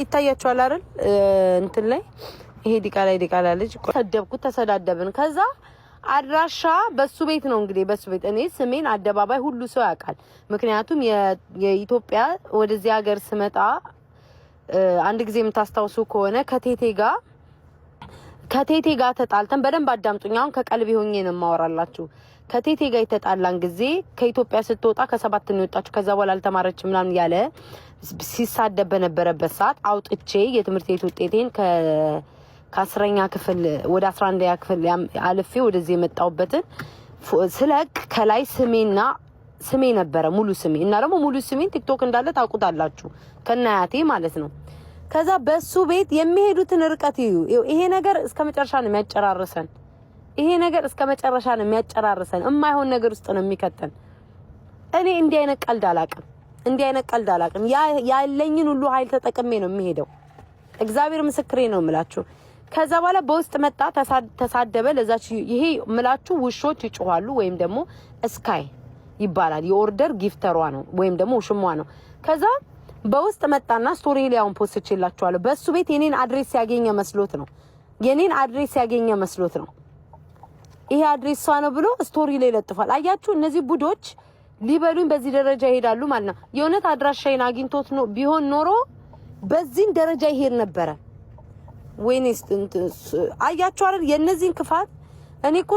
ይታያችኋል አይደል እንትን ላይ ይሄ ዲቃላ ልጅ ተደብኩት ተሰዳደብን ከዛ አድራሻ በሱ ቤት ነው እንግዲህ በሱ ቤት እኔ ስሜን አደባባይ ሁሉ ሰው ያውቃል ምክንያቱም የኢትዮጵያ ወደዚህ ሀገር ስመጣ አንድ ጊዜ የምታስታውሱ ከሆነ ከቴቴ ጋር ተጣልተን በደንብ አዳምጡኝ አሁን ከቀልብ ሆኜ ነው ማወራላችሁ ከቴቴ ጋር የተጣላን ጊዜ ከኢትዮጵያ ስትወጣ ከ7 ነው የወጣችሁ ከዛ በኋላ አልተማረች ምናምን ያለ ሲሳደብ በነበረበት ሰዓት አውጥቼ የትምህርት ቤት ውጤቴን ከ10ኛ ክፍል ወደ 11ኛ ክፍል አልፌ ወደዚህ የመጣውበትን ስለቅ ከላይ ስሜ ነበረ ሙሉ ስሜ እና ደግሞ ሙሉ ስሜን ቲክቶክ እንዳለ ታውቁታላችሁ ከናያቴ ማለት ነው ከዛ በሱ ቤት የሚሄዱትን ርቀት ይሄ ነገር እስከመጨረሻ ነው የሚያጨራርሰን የማይሆን ነገር ውስጥ ነው የሚከተን እኔ እንዲህ አይነት ቀልድ አላቅም ያለኝን ሁሉ ኃይል ተጠቅሜ ነው የሚሄደው እግዚአብሔር ምስክሬ ነው የምላችሁ ከዛ በኋላ በውስጥ መጣ ተሳደበ ለዛች ይሄ ምላችሁ ውሾች ይጮሃሉ ወይም ደግሞ ስካይ ይባላል የኦርደር ጊፍተሯ ነው ወይም ደግሞ ውሽሟ ነው ከዛ በውስጥ መጣና ስቶሪ ላይ አሁን ፖስት ይችላልችኋለሁ በሱ ቤት የኔን አድሬስ ያገኘ መስሎት ነው ይሄ አድሬሷ ነው ብሎ ስቶሪ ላይ ለጥፋል አያችሁ እነዚህ ቡዶች ሊበሉኝ በዚህ ደረጃ ይሄዳሉ ማለት ነው የሆነት አድራሻዬን አግኝቶት ነው ቢሆን ኖሮ በዚህ ደረጃ ይሄድ ነበር ወይኔስ አያችሁ አይደል የነዚህን ክፋት እኔ እኮ